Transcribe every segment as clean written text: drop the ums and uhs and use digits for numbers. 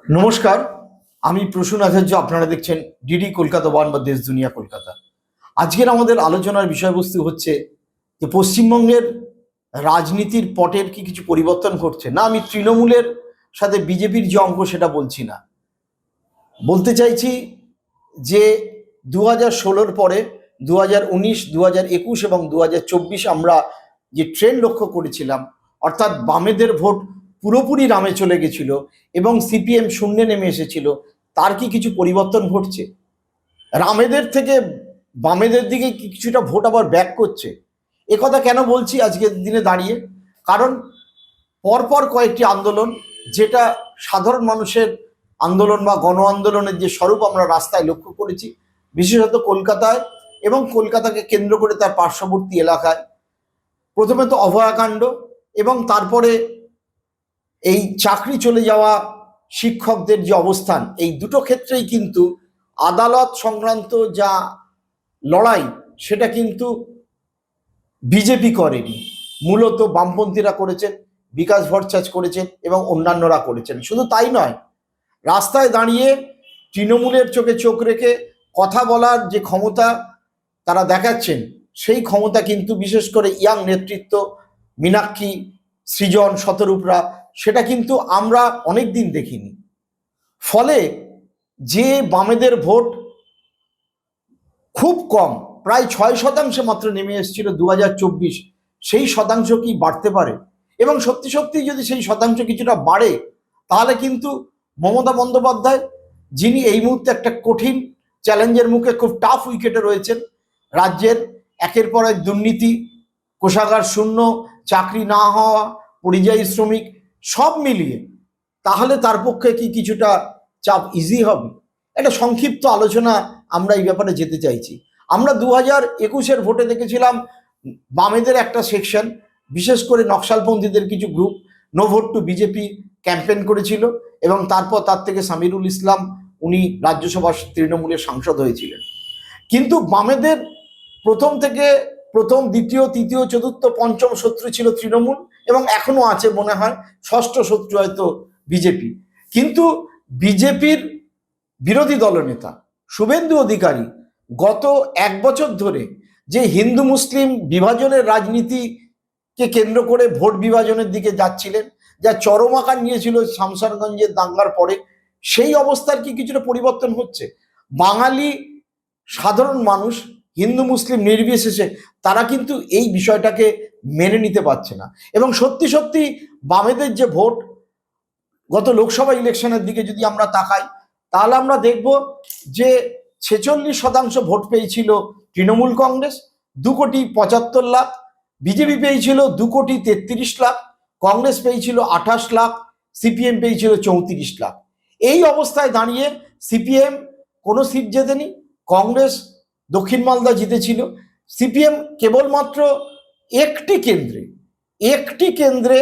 নমস্কার, আমি প্রসূন আচার্য। আপনারা দেখছেন ডিডি কলকাতা ওয়ান বা দেশ দুনিয়া কলকাতা। আজকের আমাদের আলোচনার বিষয়বস্তু হচ্ছে যে পশ্চিমবঙ্গের রাজনীতির পটের কি কিছু পরিবর্তন ঘটছে না। আমি তৃণমূলের সাথে বিজেপির যে অঙ্ক সেটা বলছি না, বলতে চাইছি যে 2016-র পরে 2019, 2021 এবং 2024 আমরা যে ট্রেন্ড লক্ষ্য করেছিলাম, অর্থাৎ বামেদের ভোট পুরোপুরি রামে চলে গেছিল এবং সিপিএম শূন্যে নেমে এসেছিল, তার কি কিছু পরিবর্তন ঘটছে? রামেদের থেকে বামেদের দিকে কি কিছুটা ভোট আবার ব্যাক করছে? একথা কেন বলছি আজকের দিনে দাঁড়িয়ে? কারণ পরপর কয়েকটি আন্দোলন, যেটা সাধারণ মানুষের আন্দোলন বা গণ আন্দোলনের যে স্বরূপ আমরা রাস্তায় লক্ষ্য করেছি, বিশেষত কলকাতায় এবং কলকাতাকে কেন্দ্র করে তার পার্শ্ববর্তী এলাকায়। প্রথমে তো অভয়াকাণ্ড এবং তারপরে এই চাকরি চলে যাওয়া শিক্ষকদের যে অবস্থান, এই দুটো ক্ষেত্রেই কিন্তু আদালত সংক্রান্ত যা লড়াই সেটা কিন্তু বিজেপি করেনি, মূলত বামপন্থীরা করেছেন, বিকাশ ভট্টাচার্য করেছেন এবং অন্যান্যরা করেছেন। শুধু তাই নয়, রাস্তায় দাঁড়িয়ে তৃণমূলের চোখে চোখ রেখে কথা বলার যে ক্ষমতা তারা দেখাচ্ছেন, সেই ক্ষমতা কিন্তু বিশেষ করে ইয়াং নেতৃত্ব মীনাক্ষী, সৃজন, শতরূপরা, সেটা কিন্তু আমরা অনেক দিন দেখিনি। ফলে যে বামেদের ভোট খুব কম, প্রায় 6% মাত্র নেমে এসেছিল 2024, সেই শতাংশ কি বাড়তে পারে? এবং সত্যি সত্যি যদি সেই শতাংশ কিছুটা বাড়ে, তাহলে কিন্তু মমতা বন্দ্যোপাধ্যায়, যিনি এই মুহূর্তে একটা কঠিন চ্যালেঞ্জের মুখে, খুব টাফ উইকেটে রয়েছেন, রাজ্যের একের পর এক দুর্নীতি, কোষাগার শূন্য, চাকরি না হওয়া, পরিযায়ী শ্রমিক, সব মিলিয়ে তাহলে তার পক্ষে কি কিছুটা চাপ ইজি হবে? একটা সংক্ষিপ্ত আলোচনা আমরা এই ব্যাপারে যেতে চাইছি। আমরা 2021-এর ভোটে দেখেছিলাম বামেদের একটা সেকশন, বিশেষ করে নকশালপন্থীদের কিছু group, no vote to BJP campaign করেছিল এবং তারপর তার থেকে সামিরুল ইসলাম, উনি রাজ্যসভার তৃণমূলের সাংসদ হয়েছিলেন। কিন্তু বামেদের প্রথম থেকে প্রথম, দ্বিতীয়, তৃতীয়, চতুর্থ, পঞ্চম শত্রু ছিল তৃণমূল এবং এখনো আছে মনে হয়, ষষ্ঠ শত্রু হয়তো বিজেপি। কিন্তু বিজেপির বিরোধী দলনেতা শুভেন্দু অধিকারী গত 1 বছর ধরে যে হিন্দু মুসলিম বিভাজনের রাজনীতিকে কেন্দ্র করে ভোট বিভাজনের দিকে যাচ্ছিলেন, যা চরম আকার নিয়েছিল শামসারগঞ্জের দাঙ্গার পরে, সেই অবস্থার কি কিছুটা পরিবর্তন হচ্ছে? বাঙালি সাধারণ মানুষ, হিন্দু মুসলিম নির্বিশেষে, তারা কিন্তু এই বিষয়টাকে মেনে নিতে পারছে না। এবং সত্যি সত্যি বামেদের যে ভোট, গত লোকসভা ইলেকশনের দিকে যদি আমরা তাকাই, তাহলে আমরা দেখব যে 46% ভোট পেয়েছিল তৃণমূল কংগ্রেস, 2,75,00,000। বিজেপি পেয়েছিল 2,33,00,000, কংগ্রেস পেয়েছিল 28,00,000, সিপিএম পেয়েছিল 34,00,000। এই অবস্থায় দাঁড়িয়ে সিপিএম কোনো সিট জেতেনি, কংগ্রেস দক্ষিণ মালদা জিতেছিল, সিপিএম কেবলমাত্র একটি কেন্দ্রে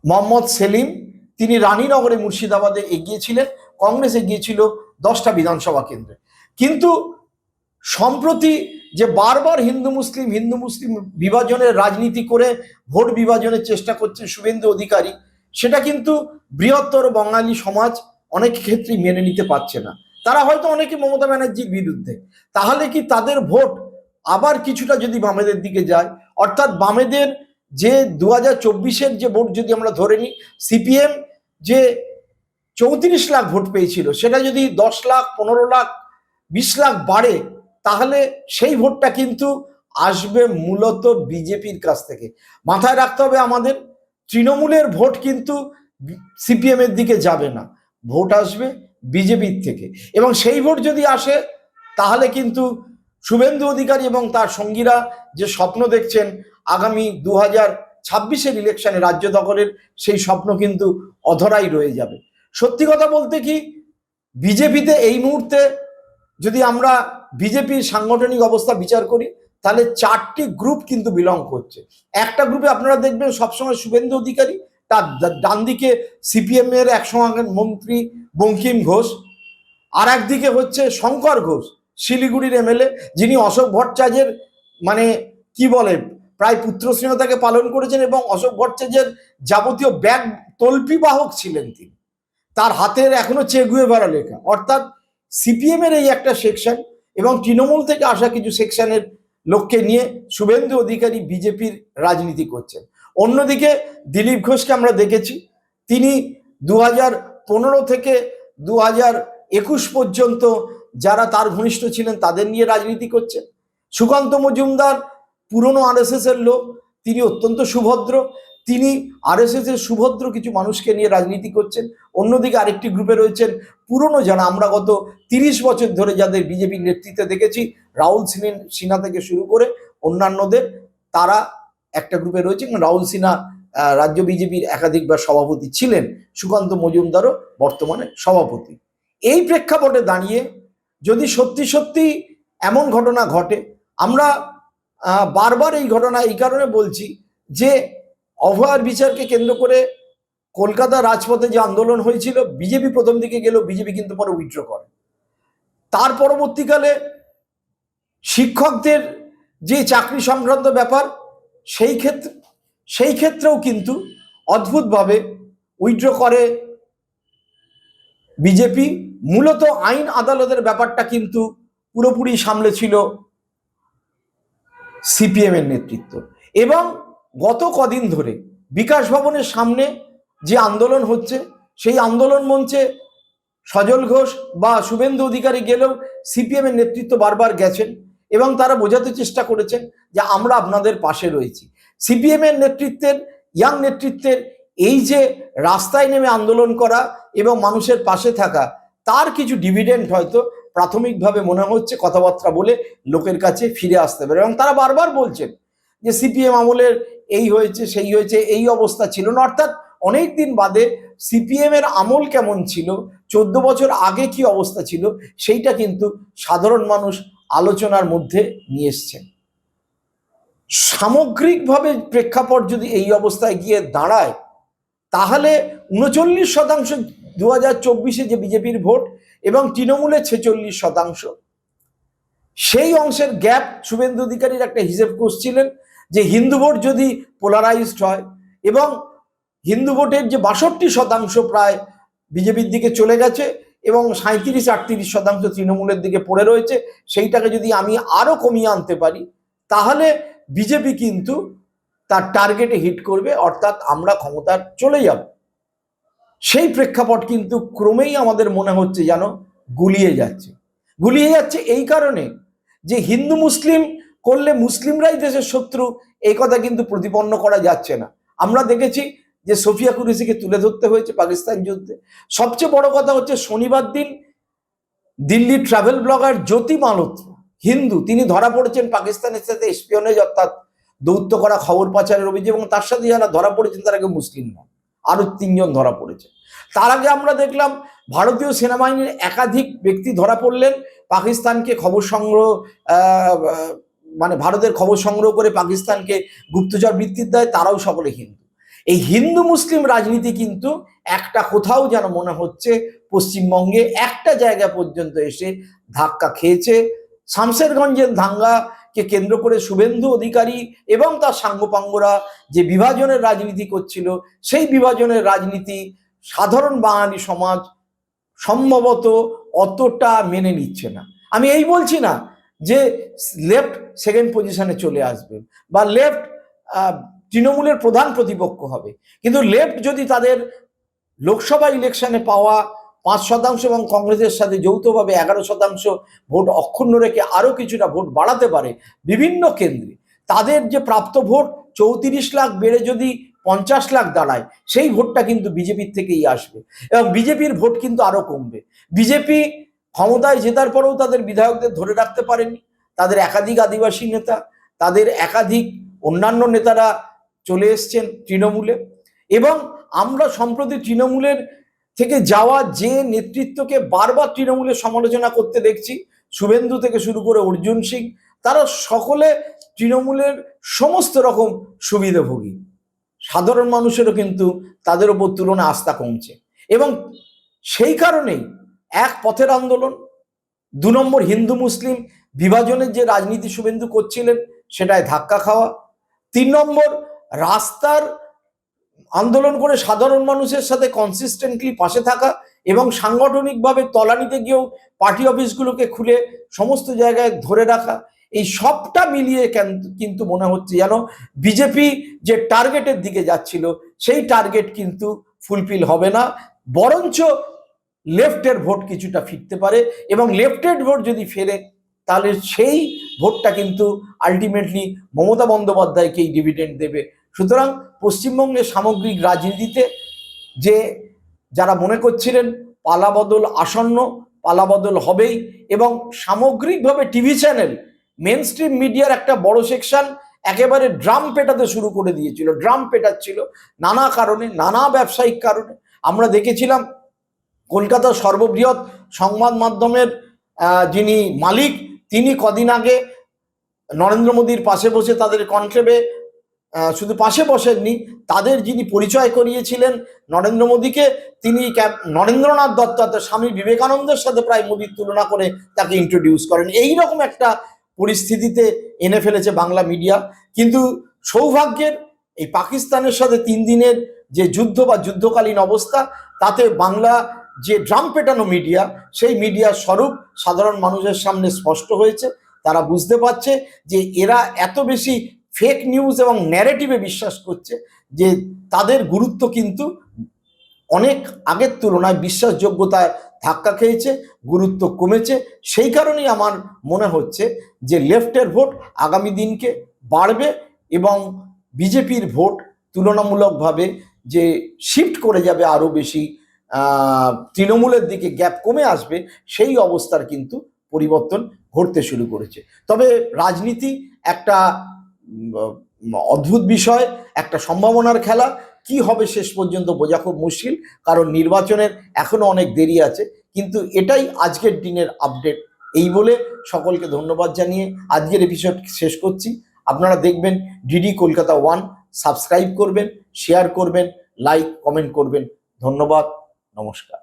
মোহাম্মদ সেলিম, তিনি রানীনগরে মুর্শিদাবাদে এগিয়েছিলেন, কংগ্রেস এগিয়েছিল 10টা বিধানসভা কেন্দ্রে। কিন্তু সম্প্রতি যে বারবার হিন্দু মুসলিম বিভাজনের রাজনীতি করে ভোট বিভাজনের চেষ্টা করছে শুভেন্দু অধিকারী, সেটা কিন্তু বৃহত্তর বাঙালি সমাজ অনেক ক্ষেত্রেই মেনে নিতে পারছে না। তারা হয়তো অনেকে মমতা ব্যানার্জির বিরুদ্ধে, তাহলে কি তাদের ভোট আবার কিছুটা যদি বামেদের দিকে যায়, অর্থাৎ বামেদের যে 2024-এর যে ভোট যদি আমরা ধরে নিই, সিপিএম যে 34,00,000 ভোট পেয়েছিল, সেটা যদি 10,00,000, 15,00,000, 20,00,000 বাড়ে, তাহলে সেই ভোটটা কিন্তু আসবে মূলত বিজেপির কাছ থেকে। মাথায় রাখতে হবে আমাদের, তৃণমূলের ভোট কিন্তু সিপিএম এর দিকে যাবে না, ভোট আসবে বিজেপির থেকে। এবং সেই ভোট যদি আসে, তাহলে কিন্তু শুভেন্দু অধিকারী এবং তার সঙ্গীরা যে স্বপ্ন দেখছেন আগামী 2026-এর ইলেকশনে রাজ্য দখলের, সেই স্বপ্ন কিন্তু অধরাই রয়ে যাবে। সত্যি কথা বলতে কি, বিজেপিতে এই মুহূর্তে যদি আমরা বিজেপির সাংগঠনিক অবস্থা বিচার করি, তাহলে 4টি গ্রুপ কিন্তু বিলং করছে। একটা গ্রুপে আপনারা দেখবেন সবসময় শুভেন্দু অধিকারী, তার ডান দিকে সিপিএম এর একসময় মন্ত্রী বঙ্কিম ঘোষ, আর একদিকে হচ্ছে শঙ্কর ঘোষ, শিলিগুড়ির এমএলএ, যিনি অশোক ভট্টাচার্যের মানে কি বলে প্রায় পুত্রস্নেহতাকে পালন করেছেন এবং অশোক ভট্টাচার্যের যাবতীয় ব্যাগ তল্পি বাহক ছিলেন তিনি। তার হাতের এখনো চে গুয়েভারা লেখা, অর্থাৎ সিপিএম এর এই একটা সেকশন এবং তৃণমূল থেকে আসা কিছু সেকশনের লোককে নিয়ে শুভেন্দু অধিকারী বিজেপির রাজনীতি করছেন। অন্যদিকে দিলীপ ঘোষকে আমরা দেখেছি, তিনি 2015 থেকে 2021 পর্যন্ত যারা তার ঘনিষ্ঠ ছিলেন তাদের নিয়ে রাজনীতি করছেন। সুকান্ত মজুমদার পুরনো আরএসএস এর লোক, তিনি অত্যন্ত সুভদ্র, তিনি আরএসএস এর সুভদ্র কিছু মানুষকে নিয়ে রাজনীতি করছেন। অন্যদিকে আরেকটি গ্রুপে রয়েছেন পুরনো যারা, আমরা গত 30 বছর ধরে যাদের বিজেপির নেতৃত্বে দেখেছি, রাহুল সিনহা থেকে শুরু করে অন্যান্যদের, তারা একটা গ্রুপে রয়েছে। রাহুল সিনহা রাজ্য বিজেপির একাধিকবার সভাপতি ছিলেন, সুকান্ত মজুমদারও বর্তমানে সভাপতি। এই প্রেক্ষাপটে দাঁড়িয়ে যদি সত্যি সত্যি এমন ঘটনা ঘটে, আমরা বারবার এই ঘটনা এই কারণে বলছি যে অভয়ার বিচারকে কেন্দ্র করে কলকাতা রাজপথে যে আন্দোলন হয়েছিল, বিজেপি প্রথম দিকে গেলেও বিজেপি কিন্তু পরে উইথড্র করে। তার পরবর্তীকালে শিক্ষকদের যে চাকরি সংক্রান্ত ব্যাপার, সেই ক্ষেত্রেও কিন্তু অদ্ভুতভাবে উইথড্র করে বিজেপি। মূলত আইন আদালতের ব্যাপারটা কিন্তু পুরোপুরি সামলেছিল সিপিএম এর নেতৃত্ব। এবং গত কদিন ধরে বিকাশ ভবনের সামনে যে আন্দোলন হচ্ছে, সেই আন্দোলন মঞ্চে সজল ঘোষ বা শুভেন্দু অধিকারী গেলেও সিপিএম এর নেতৃত্ব বারবার গেছেন এবং তারা বোঝাতে চেষ্টা করেছেন যে আমরা আপনাদের পাশে রয়েছি। সিপিএম এর নেতৃত্বের, ইয়াং নেতৃত্বের এই যে রাস্তায় নেমে আন্দোলন করা এবং মানুষের পাশে থাকা, তার কিছু ডিভিডেন্ড হয়তো প্রাথমিকভাবে মনে হচ্ছে কথাবার্তা বলে লোকের কাছে ফিরে আসতে পারে। এবং তারা বারবার বলছেন যে সিপিএম আমলের এই হয়েছে, সেই হয়েছে, এই অবস্থা ছিল না। অর্থাৎ অনেক দিন বাদে সিপিএম এর আমল কেমন ছিল, 14 বছর আগে কি অবস্থা ছিল, সেইটা কিন্তু সাধারণ মানুষ আলোচনার মধ্যে নিয়ে এসছেন। সামগ্রিকভাবে প্রেক্ষাপট যদি এই অবস্থায় গিয়ে দাঁড়ায়, তাহলে 39% 2024-এ যে বিজেপির ভোট এবং তৃণমূলের 46%, সেই অংশের গ্যাপ শুভেন্দু অধিকারীর একটা হিসেব করছিলেন যে হিন্দু ভোট যদি পোলারাইজড হয় এবং হিন্দু ভোটের যে 62% প্রায় বিজেপির দিকে চলে গেছে এবং 37-38% তৃণমূলের দিকে পড়ে রয়েছে, সেইটাকে যদি আমি আরো কমিয়ে আনতে পারি, তাহলে বিজেপি কিন্তু তার টার্গেটে হিট করবে, অর্থাৎ আমরা ক্ষমতার চলে যাব। সেই প্রেক্ষাপট কিন্তু ক্রমেই আমাদের মনে হচ্ছে যেন গুলিয়ে যাচ্ছে। এই কারণে যে হিন্দু মুসলিম করলে মুসলিমরাই দেশের শত্রু, এই কথা কিন্তু প্রতিপন্ন করা যাচ্ছে না। আমরা দেখেছি যে সোফিয়া কুরেশিকে তুলে ধরতে হয়েছে পাকিস্তান যুদ্ধে। সবচেয়ে বড় কথা হচ্ছে শনিবার দিন দিল্লি ট্রাভেল ব্লগার জ্যোতি মালহোত্রা, হিন্দু, তিনি ধরা পড়েছেন পাকিস্তানের সাথে স্পিওনেজ অর্থাৎ দৌত্য করা, খবর পাচারের অভিযোগ, এবং তার সাথে যারা ধরা পড়েছেন তারা কেউ মুসলিম নয়, আরো 3 জন ধরা পড়েছে। তার আগে আমরা দেখলাম ভারতীয় সেনাবাহিনীর একাধিক ব্যক্তি ধরা পড়লেন পাকিস্তানকে খবর সংগ্রহ, মানে ভারতের খবর সংগ্রহ করে পাকিস্তানকে গুপ্তচর বৃত্তির দেয়, তারাও সকলে হিন্দু। এই হিন্দু মুসলিম রাজনীতি কিন্তু একটা কোথাও যেন মনে হচ্ছে পশ্চিমবঙ্গে একটা জায়গা পর্যন্ত এসে ধাক্কা খেয়েছে। শামশেরগঞ্জের দাঙ্গাকে কেন্দ্র করে শুভেন্দু অধিকারী এবং তার সাঙ্গপাঙ্গরা যে বিভাজনের রাজনীতি করছিল, সেই বিভাজনের রাজনীতি সাধারণ বাঙালি সমাজ সম্ভবত অতটা মেনে নিচ্ছে না। আমি এই বলছি না যে লেফট সেকেন্ড পজিশনে চলে আসবে বা লেফট তৃণমূলের প্রধান প্রতিপক্ষ হবে, কিন্তু লেফট যদি তাদের লোকসভা ইলেকশনে পাওয়া 5% এবং কংগ্রেসের সাথে যৌথভাবে 11% ভোট অক্ষুণ্ণ রেখে আরো কিছুটা ভোট বাড়াতে পারে বিভিন্ন কেন্দ্রে, তাদের যে প্রাপ্ত ভোট 34 লাখ বেড়ে যদি 50 লাখ দাঁড়ায়, সেই ভোটটা কিন্তু বিজেপির থেকেই আসবে এবং বিজেপির ভোট কিন্তু আরো কমবে। বিজেপি ক্ষমতায় জেতার পরেও তাদের বিধায়কদের ধরে রাখতে পারেনি, তাদের একাধিক আদিবাসী নেতা, তাদের একাধিক অন্যান্য নেতারা চলে এসছেন তৃণমূলে। এবং আমরা সম্প্রতি তৃণমূলের থেকে যাওয়া যে নেতৃত্বকে বারবার তৃণমূলের সমালোচনা করতে দেখছি, শুভেন্দু থেকে শুরু করে অর্জুন সিং, তারা সকলে তৃণমূলের সমস্ত রকম সুবিধাভোগী। সাধারণ মানুষেরও কিন্তু তাদের উপর তুলনায় আস্থা কমছে এবং সেই কারণেই এক পথের আন্দোলন, 2 নম্বর হিন্দু মুসলিম বিভাজনের যে রাজনীতি শুভেন্দু করছিলেন সেটায় ধাক্কা খাওয়া, 3 নম্বর রাস্তার আন্দোলন করে সাধারণ মানুষের সাথে কনসিস্টেন্টলি পাশে থাকা এবং সাংগঠনিকভাবে তলানিতে গিয়েও পার্টি অফিসগুলোকে খুলে সমস্ত জায়গায় ধরে রাখা, এই সবটা মিলিয়ে কিন্তু মনে হচ্ছে যেন বিজেপি যে টার্গেটের দিকে যাচ্ছিল সেই টার্গেট কিন্তু ফুলফিল হবে না, বরঞ্চ লেফটের ভোট কিছুটা ফিরতে পারে, এবং লেফটের ভোট যদি ফেরে তাহলে সেই ভোটটা কিন্তু আলটিমেটলি মমতা বন্দ্যোপাধ্যায়কেই ডিভিডেন্ড দেবে। সুতরাং পশ্চিমবঙ্গের সামগ্রিক রাজনীতিতে যে যারা মনে করছিলেন পালাবদল আসন্ন, পালাবদল হবেই, এবং সামগ্রিকভাবে টিভি চ্যানেল মেন স্ট্রিম মিডিয়ার একটা বড় সেকশন একেবারে ড্রাম পেটাতে শুরু করে দিয়েছিল, ড্রাম পেটাচ্ছিল নানা কারণে, নানা ব্যবসায়িক কারণে। আমরা দেখেছিলাম কলকাতার সর্ববৃহৎ সংবাদ মাধ্যমের যিনি মালিক, তিনি কদিন আগে নরেন্দ্র মোদীর পাশে বসে তাদের কনক্লেভে শুধু পাশে বসেননি, তাদের যিনি পরিচয় করিয়েছিলেন নরেন্দ্র মোদীকে, তিনি নরেন্দ্রনাথ দত্ত অর্থাৎ স্বামী বিবেকানন্দের সাথে প্রায় মোদীর তুলনা করে তাকে ইন্ট্রোডিউস করেন। এইরকম একটা পরিস্থিতিতে এনে ফেলেছে বাংলা মিডিয়া। কিন্তু সৌভাগ্যের এই পাকিস্তানের সাথে 3 দিনের যে যুদ্ধ বা যুদ্ধকালীন অবস্থা, তাতে বাংলা যে ড্রাম পেটানো মিডিয়া, সেই মিডিয়ার স্বরূপ সাধারণ মানুষের সামনে স্পষ্ট হয়েছে। তারা বুঝতে পারছে যে এরা এত বেশি ফেক নিউজ এবং ন্যারেটিভে বিশ্বাস করছে যে তাদের গুরুত্ব কিন্তু অনেক আগের তুলনায় বিশ্বাসযোগ্যতায় ধাক্কা খেয়েছে, গুরুত্ব কমেছে। সেই কারণেই আমার মনে হচ্ছে যে লেফটের ভোট আগামী দিনকে বাড়বে এবং বিজেপির ভোট তুলনামূলকভাবে যে শিফট করে যাবে আরও বেশি তৃণমূলের দিকে, গ্যাপ কমে আসবে, সেই অবস্থার কিন্তু পরিবর্তন ঘটতে শুরু করেছে। তবে রাজনীতি একটা অদ্ভুত বিষয়, একটা সম্ভাবনার খেলা। কি হবে শেষ পর্যন্ত বোঝা খুব মুশকিল, কারণ নির্বাচনের এখনো অনেক দেরি আছে। কিন্তু এটাই আজকের দিনের আপডেট। এই বলে সকলকে ধন্যবাদ জানিয়ে আজকের এপিসোড শেষ করছি। আপনারা দেখবেন ডিডি কলকাতা 1, সাবস্ক্রাইব করবেন, শেয়ার করবেন, লাইক কমেন্ট করবেন। ধন্যবাদ, নমস্কার।